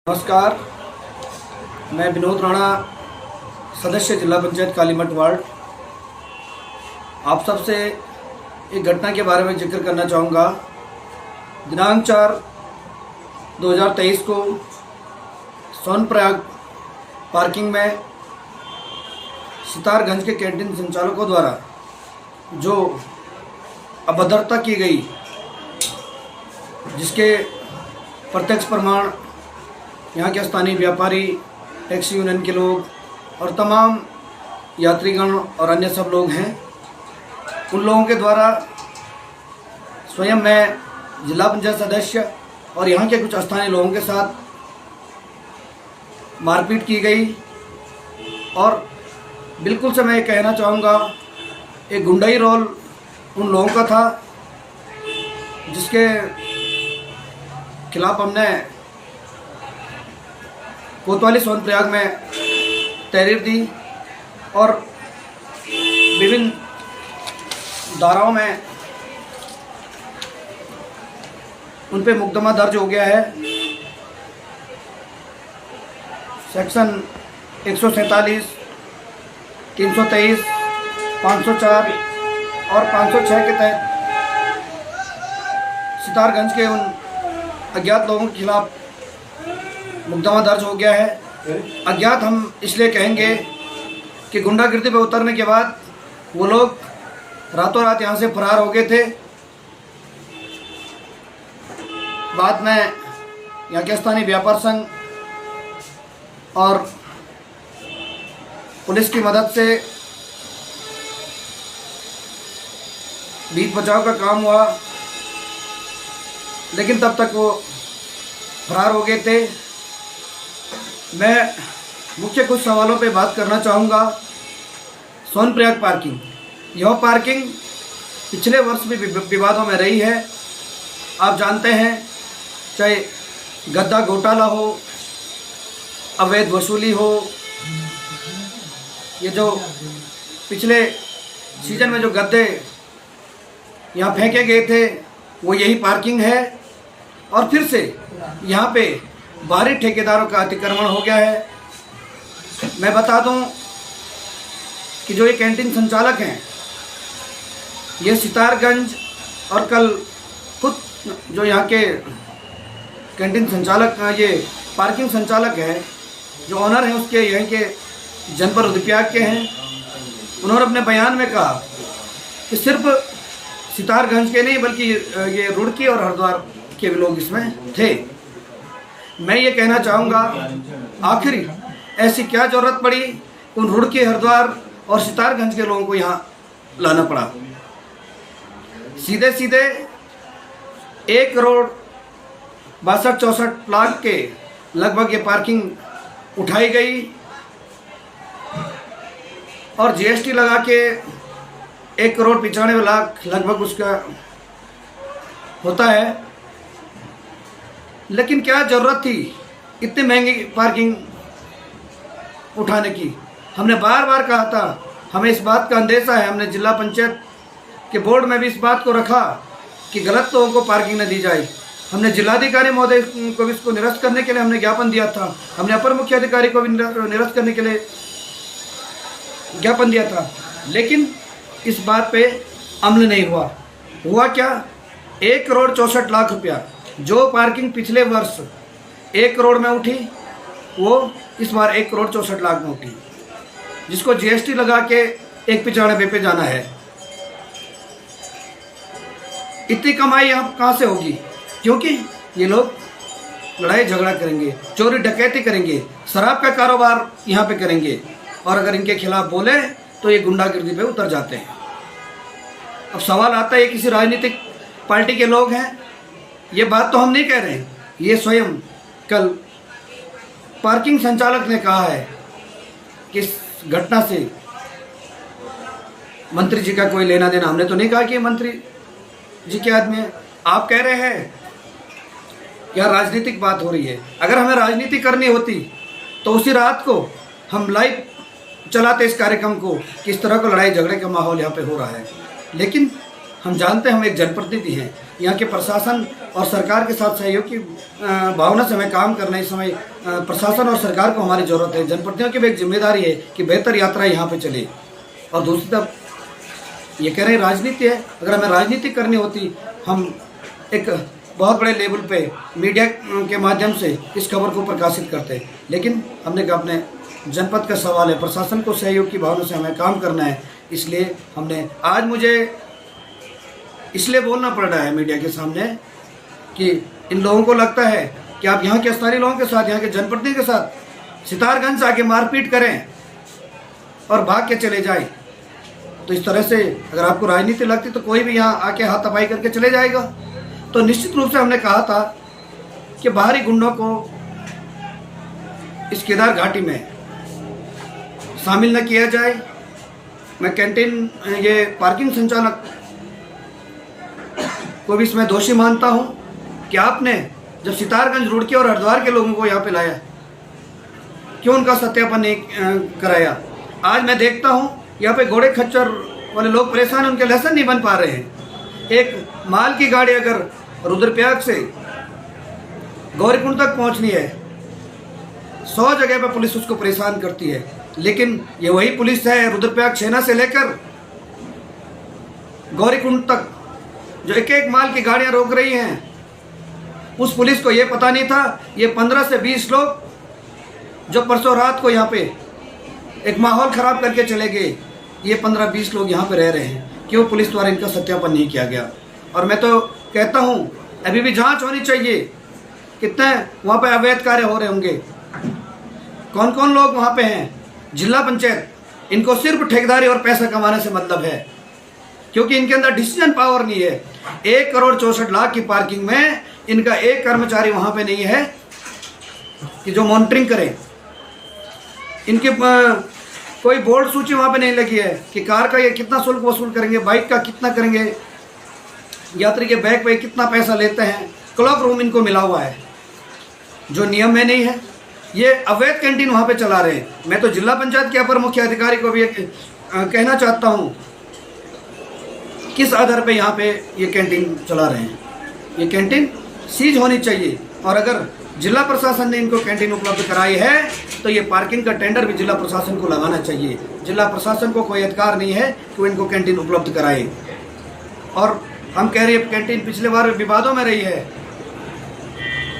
नमस्कार, मैं विनोद राणा, सदस्य जिला पंचायत कालीमठ वार्ड। आप सबसे एक घटना के बारे में जिक्र करना चाहूँगा। दिनांक 4/2023 को सोनप्रयाग पार्किंग में सितारगंज के कैंटीन संचालकों द्वारा जो अभद्रता की गई, जिसके प्रत्यक्ष प्रमाण यहाँ के स्थानीय व्यापारी, टैक्सी यूनियन के लोग और तमाम यात्रीगण और अन्य सब लोग हैं। उन लोगों के द्वारा स्वयं मैं जिला पंचायत सदस्य और यहाँ के कुछ स्थानीय लोगों के साथ मारपीट की गई। और बिल्कुल से मैं ये कहना चाहूँगा, एक गुंडाई रोल उन लोगों का था, जिसके खिलाफ हमने कोतवाली सोनप्रयाग में तहरीर दी और विभिन्न धाराओं में उन पे मुकदमा दर्ज हो गया है। सेक्शन 147, 323, 504 और 506 के तहत सितारगंज के उन अज्ञात लोगों के खिलाफ मुकदमा दर्ज हो गया है। अज्ञात हम इसलिए कहेंगे कि गुंडागिर्दी पे उतरने के बाद वो लोग रातों रात यहाँ से फरार हो गए थे। बाद में यहाँ के स्थानीय व्यापार संघ और पुलिस की मदद से बीच बचाव का काम हुआ, लेकिन तब तक वो फरार हो गए थे। मैं मुख्य कुछ सवालों पे बात करना चाहूँगा। सोनप्रयाग पार्किंग, यह पार्किंग पिछले वर्ष भी विवादों में रही है। आप जानते हैं, चाहे गद्दा घोटाला हो, अवैध वसूली हो, ये जो पिछले सीजन में जो गद्दे यहाँ फेंके गए थे वो यही पार्किंग है। और फिर से यहाँ पे बाहरी ठेकेदारों का अतिक्रमण हो गया है। मैं बता दूं कि जो ये कैंटीन संचालक हैं, ये सितारगंज और कल खुद जो यहाँ के कैंटीन संचालक, ये पार्किंग संचालक है, जो ऑनर हैं उसके यहाँ के जनपद रुद्रप्रयाग के हैं। उन्होंने अपने बयान में कहा कि सिर्फ सितारगंज के नहीं बल्कि ये रुड़की और हरिद्वार के भी लोग इसमें थे। मैं ये कहना चाहूँगा, आखिर ऐसी क्या ज़रूरत पड़ी उन रुड़की, हरिद्वार और सितारगंज के लोगों को यहाँ लाना पड़ा। सीधे सीधे 1,62,64 लाख के लगभग ये पार्किंग उठाई गई और जीएसटी लगा के 1,95,00,000 लगभग उसका होता है। लेकिन क्या ज़रूरत थी इतनी महंगी पार्किंग उठाने की? हमने बार बार कहा था, हमें इस बात का अंदेशा है। हमने जिला पंचायत के बोर्ड में भी इस बात को रखा कि गलत लोगों को पार्किंग न दी जाए। हमने जिलाधिकारी महोदय को भी इसको निरस्त करने के लिए हमने ज्ञापन दिया था। हमने अपर मुख्य अधिकारी को भी निरस्त करने के लिए ज्ञापन दिया था, लेकिन इस बात पे अमल नहीं हुआ। हुआ क्या? 1,64,00,000 रुपया जो पार्किंग पिछले वर्ष 1 करोड़ में उठी, वो इस बार 1,64,00,000 में उठी, जिसको जीएसटी लगा के 1,95 पे जाना है। इतनी कमाई यहाँ कहाँ से होगी? क्योंकि ये लोग लड़ाई झगड़ा करेंगे, चोरी डकैती करेंगे, शराब का कारोबार यहाँ पे करेंगे, और अगर इनके खिलाफ बोले तो ये गुंडागिर्दी पे उतर जाते हैं। अब सवाल आता है, ये किसी राजनीतिक पार्टी के लोग हैं? ये बात तो हम नहीं कह रहे हैं, ये स्वयं कल पार्किंग संचालक ने कहा है कि इस घटना से मंत्री जी का कोई लेना देना। हमने तो नहीं कहा कि मंत्री जी के आदमी है। आप कह रहे हैं क्या राजनीतिक बात हो रही है? अगर हमें राजनीति करनी होती तो उसी रात को हम लाइव चलाते इस कार्यक्रम को, किस तरह का लड़ाई झगड़े का माहौल यहाँ पे हो रहा है। लेकिन हम जानते हैं, हम एक जनप्रतिनिधि हैं, यहाँ के प्रशासन और सरकार के साथ सहयोग की भावना से हमें काम करना है। इस समय प्रशासन और सरकार को हमारी ज़रूरत है। जनप्रतिनिधियों की भी एक जिम्मेदारी है कि बेहतर यात्रा यहाँ पे चले। और दूसरी तरफ ये कह रहे हैं राजनीति है, अगर हमें राजनीति करनी होती हम एक बहुत बड़े लेवल पे मीडिया के माध्यम से इस खबर को प्रकाशित करते, लेकिन हमने कहा अपने जनपद का सवाल है, प्रशासन को सहयोग की भावना से हमें काम करना है, इसलिए हमने आज मुझे इसलिए बोलना पड़ रहा है मीडिया के सामने कि इन लोगों को लगता है कि आप यहाँ के स्थानीय लोगों के साथ, यहाँ के जनप्रतिनिधि के साथ सितारगंज आके मारपीट करें और भाग के चले जाए। तो इस तरह से अगर आपको राजनीति लगती तो कोई भी यहाँ आके हाथापाई करके चले जाएगा। तो निश्चित रूप से हमने कहा था कि बाहरी गुंडों को इस केदार घाटी में शामिल न किया जाए। मैं कैंटीन ये पार्किंग संचालक को भी इसमें दोषी मानता हूं कि आपने जब सितारगंज, रुड़की और हरिद्वार के लोगों को यहाँ पे लाया, क्यों उनका सत्यापन नहीं कराया। आज मैं देखता हूं यहाँ पे घोड़े खच्चर वाले लोग परेशान हैं, उनके लेसन नहीं बन पा रहे हैं। एक माल की गाड़ी अगर रुद्रप्रयाग से गौरीकुंड तक पहुंचनी है, 100 जगह पे पुलिस उसको परेशान करती है, लेकिन ये वही पुलिस है रुद्रप्रयाग छेना से लेकर गौरीकुंड तक जो एक एक माल की गाड़ियां रोक रही हैं। उस पुलिस को ये पता नहीं था ये 15 से 20 लोग जो परसों रात को यहाँ पे एक माहौल ख़राब करके चले गए, ये 15-20 लोग यहाँ पे रह रहे हैं। क्यों पुलिस द्वारा इनका सत्यापन नहीं किया गया। और मैं तो कहता हूँ अभी भी जांच होनी चाहिए, कितने वहाँ पे अवैध कार्य हो रहे होंगे, कौन कौन लोग वहाँ पे हैं। जिला पंचायत, इनको सिर्फ ठेकेदारी और पैसा कमाने से मतलब है, क्योंकि इनके अंदर डिसीजन पावर नहीं है। 1 करोड़ 64 लाख की पार्किंग में इनका एक कर्मचारी वहाँ पे नहीं है कि जो मॉनिटरिंग करे। इनके कोई बोर्ड सूची वहाँ पे नहीं लगी है कि कार का ये कितना शुल्क वसूल करेंगे, बाइक का कितना करेंगे, यात्री के बैग पे कितना पैसा लेते हैं। क्लॉक रूम इनको मिला हुआ है जो नियम में नहीं है। ये अवैध कैंटीन वहाँ पे चला रहे हैं। मैं तो जिला पंचायत के अपर मुख्य अधिकारी को भी कहना चाहता हूँ किस आधार पे यहाँ पे ये कैंटीन चला रहे हैं। ये कैंटीन सीज होनी चाहिए, और अगर जिला प्रशासन ने इनको कैंटीन उपलब्ध कराई है तो ये पार्किंग का टेंडर भी जिला प्रशासन को लगाना चाहिए। जिला प्रशासन को कोई अधिकार नहीं है कि वो इनको कैंटीन उपलब्ध कराए। और हम कह रहे हैं कैंटीन पिछले बार विवादों में रही है,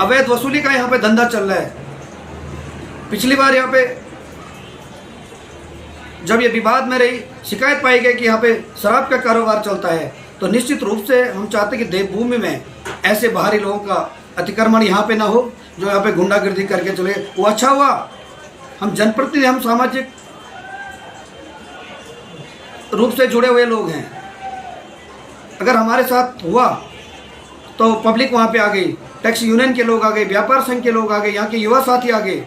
अवैध वसूली का यहाँ पे धंधा चल रहा है। पिछली बार यहाँ पे जब ये विवाद में रही, शिकायत पाई गई कि यहाँ पे शराब का कारोबार चलता है, तो निश्चित रूप से हम चाहते कि देवभूमि में ऐसे बाहरी लोगों का अतिक्रमण यहाँ पे ना हो जो यहाँ पे गुंडागर्दी करके चले। वो अच्छा हुआ हम जनप्रतिनिधि, हम सामाजिक रूप से जुड़े हुए लोग हैं। अगर हमारे साथ हुआ तो पब्लिक वहाँ पे आ गई, टैक्सी यूनियन के लोग आ गए, व्यापार संघ के लोग आ गए, यहाँ के युवा साथी आ गए,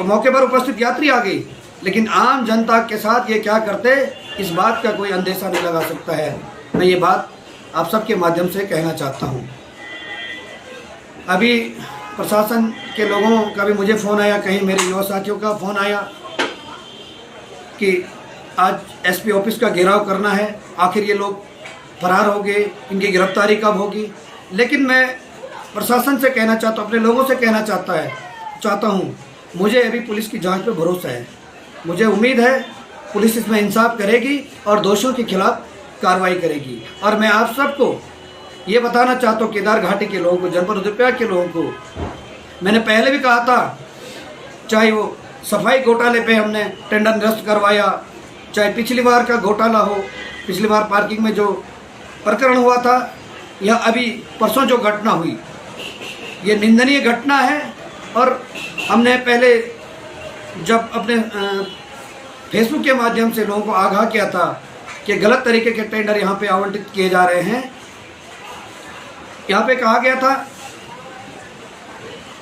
मौके पर उपस्थित यात्री आ गई। लेकिन आम जनता के साथ ये क्या करते, इस बात का कोई अंदेशा नहीं लगा सकता है। मैं ये बात आप सबके माध्यम से कहना चाहता हूँ। अभी प्रशासन के लोगों का भी मुझे फ़ोन आया, कहीं मेरे युवा साथियों का फ़ोन आया कि आज एसपी ऑफिस का घेराव करना है, आखिर ये लोग फरार हो गए, इनकी गिरफ्तारी कब होगी। लेकिन मैं प्रशासन से कहना चाहता हूँ, अपने लोगों से कहना चाहता हूँ, मुझे अभी पुलिस की जांच पे भरोसा है। मुझे उम्मीद है पुलिस इसमें इंसाफ करेगी और दोषियों के खिलाफ कार्रवाई करेगी। और मैं आप सबको ये बताना चाहता हूँ, केदार घाटी के लोगों को, जनपद रुद्रप्रयाग के लोगों को, मैंने पहले भी कहा था, चाहे वो सफाई घोटाले पे हमने टेंडर निरस्त करवाया, चाहे पिछली बार का घोटाला हो, पिछली बार पार्किंग में जो प्रकरण हुआ था, या अभी परसों जो घटना हुई, ये निंदनीय घटना है। और हमने पहले जब अपने फेसबुक के माध्यम से लोगों को आगाह किया था कि गलत तरीके के टेंडर यहाँ पे आवंटित किए जा रहे हैं, यहाँ पे कहा गया था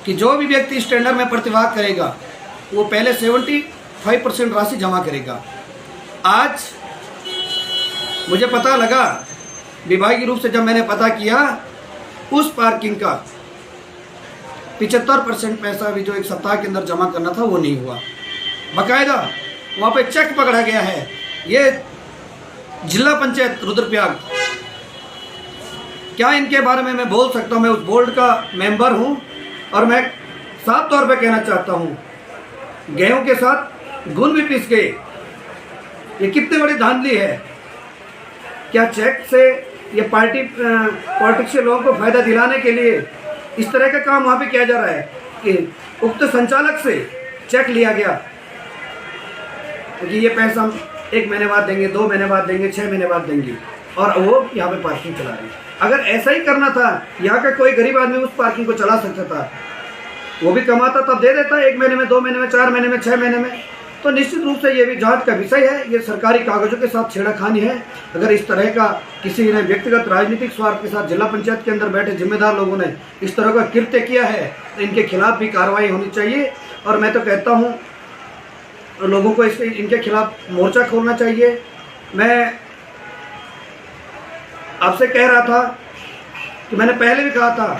कि जो भी व्यक्ति इस टेंडर में प्रतिभाग करेगा वो पहले 75% राशि जमा करेगा। आज मुझे पता लगा, विभागीय रूप से जब मैंने पता किया, उस पार्किंग का 75% पैसा भी जो एक सप्ताह के अंदर जमा करना था वो नहीं हुआ। बाकायदा वहाँ पे चेक पकड़ा गया है। ये जिला पंचायत रुद्रप्रयाग क्या इनके बारे में मैं बोल सकता हूँ? मैं उस बोर्ड का मेंबर हूँ और मैं साफ तौर पे कहना चाहता हूँ, गेहूं के साथ गुण भी पीस के ये कितनी बड़ी धांधली है। क्या चेक से ये पॉलिटिक्स के लोगों को फायदा दिलाने के लिए इस तरह का काम वहाँ पे किया जा रहा है कि उक्त संचालक से चेक लिया गया कि ये पैसा हम 1 महीने बाद देंगे, 2 महीने बाद देंगे, 6 महीने बाद देंगे, और वो यहाँ पे पार्किंग चला रही है। अगर ऐसा ही करना था, यहाँ का कोई गरीब आदमी उस पार्किंग को चला सकता था, वो भी कमाता तब दे देता 1 महीने में, 2 महीने में, 4 महीने में, 6 महीने में। तो निश्चित रूप से ये भी जांच का विषय है। ये सरकारी कागजों के साथ छेड़खानी है। अगर इस तरह का किसी ने व्यक्तिगत राजनीतिक स्वार्थ के साथ जिला पंचायत के अंदर बैठे जिम्मेदार लोगों ने इस तरह का कृत्य किया है तो इनके खिलाफ भी कार्रवाई होनी चाहिए। और मैं तो कहता हूँ लोगों को इनके खिलाफ मोर्चा खोलना चाहिए। मैं आपसे कह रहा था कि मैंने पहले भी कहा था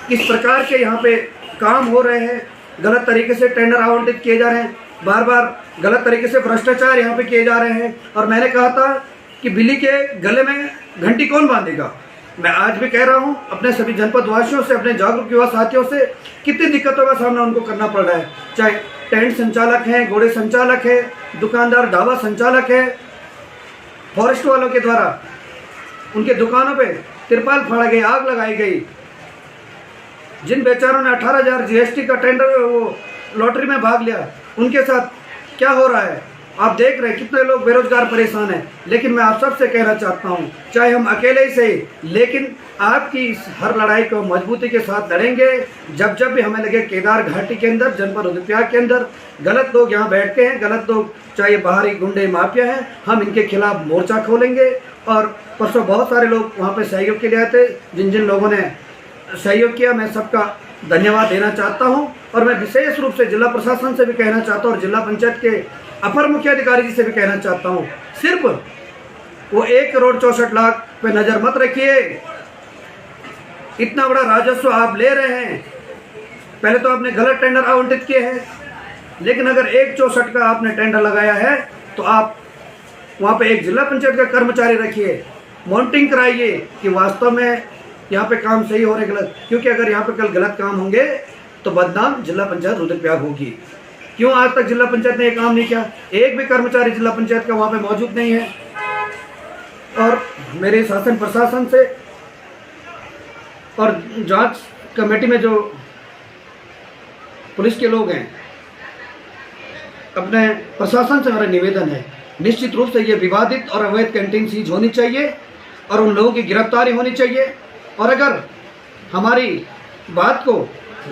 किस प्रकार के यहाँ पे काम हो रहे हैं, गलत तरीके से टेंडर आवंटित किए जा रहे हैं, बार बार गलत तरीके से भ्रष्टाचार यहाँ पे किए जा रहे हैं। और मैंने कहा था कि बिल्ली के गले में घंटी कौन बांधेगा। मैं आज भी कह रहा हूँ अपने सभी जनपद वासियों से, अपने जागरूक युवा साथियों से, कितनी दिक्कतों का सामना उनको करना पड़ रहा है। चाहे टेंट संचालक हैं, घोड़े संचालक है, दुकानदार ढाबा संचालक है, फॉरेस्ट वालों के द्वारा उनके दुकानों पे तिरपाल फाड़ा गई, आग लगाई गई। जिन बेचारों ने 18,000 जीएसटी का टेंडर वो लॉटरी में भाग लिया, उनके साथ क्या हो रहा है आप देख रहे हैं। कितने लोग बेरोजगार परेशान हैं। लेकिन मैं आप सबसे कहना चाहता हूं, चाहे हम अकेले ही सही, लेकिन आपकी इस हर लड़ाई को मजबूती के साथ लड़ेंगे। जब जब भी हमें लगे केदार घाटी के अंदर, जनपद रुद्रप्रयाग के अंदर गलत लोग यहाँ बैठते हैं, गलत लोग चाहे बाहरी गुंडे माफिया हैं, हम इनके खिलाफ मोर्चा खोलेंगे। और परसों बहुत सारे लोग वहाँ पर सहयोग के लिए आए थे। जिन जिन लोगों ने सहयोग किया मैं सबका धन्यवाद देना चाहता हूं। और मैं विशेष रूप से जिला प्रशासन से भी कहना चाहता हूं और जिला पंचायत के अपर मुख्य अधिकारी जी से भी कहना चाहता हूं, सिर्फ वो 1 करोड़ 64 लाख पे नज़र मत रखिए। इतना बड़ा राजस्व आप ले रहे हैं, पहले तो आपने गलत टेंडर आवंटित किए हैं, लेकिन अगर 1/64 का आपने टेंडर लगाया है तो आप वहाँ पे एक जिला पंचायत का कर्मचारी रखिए, मॉनिटरिंग कराइए कि वास्तव में यहाँ पे काम सही हो रहे गलत। क्योंकि अगर यहाँ पे कल गलत काम होंगे तो बदनाम जिला पंचायत रुद्रप्रयाग होगी। क्यों आज तक जिला पंचायत ने ये काम नहीं किया? एक भी कर्मचारी जिला पंचायत का वहाँ पे मौजूद नहीं है। और मेरे शासन प्रशासन से और जांच कमेटी में जो पुलिस के लोग हैं, अपने प्रशासन से मेरा निवेदन है, निश्चित रूप से ये विवादित और अवैध कैंटीन सीज होनी चाहिए और उन लोगों की गिरफ्तारी होनी चाहिए। और अगर हमारी बात को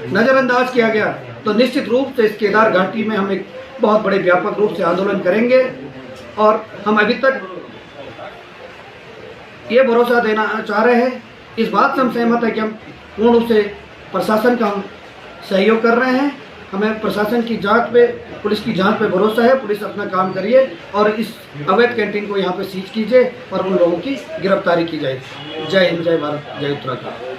नज़रअंदाज किया गया तो निश्चित रूप से इस केदार घाटी में हम एक बहुत बड़े व्यापक रूप से आंदोलन करेंगे। और हम अभी तक ये भरोसा देना चाह रहे हैं, इस बात से हम सहमत है कि हम पूर्ण रूप से प्रशासन का हम सहयोग कर रहे हैं। हमें प्रशासन की जांच पे, पुलिस की जांच पे भरोसा है। पुलिस अपना काम करिए और इस अवैध कैंटीन को यहाँ पे सीज कीजिए और उन लोगों की गिरफ्तारी की जाए। जय हिंद, जय भारत, जय उत्तराखंड।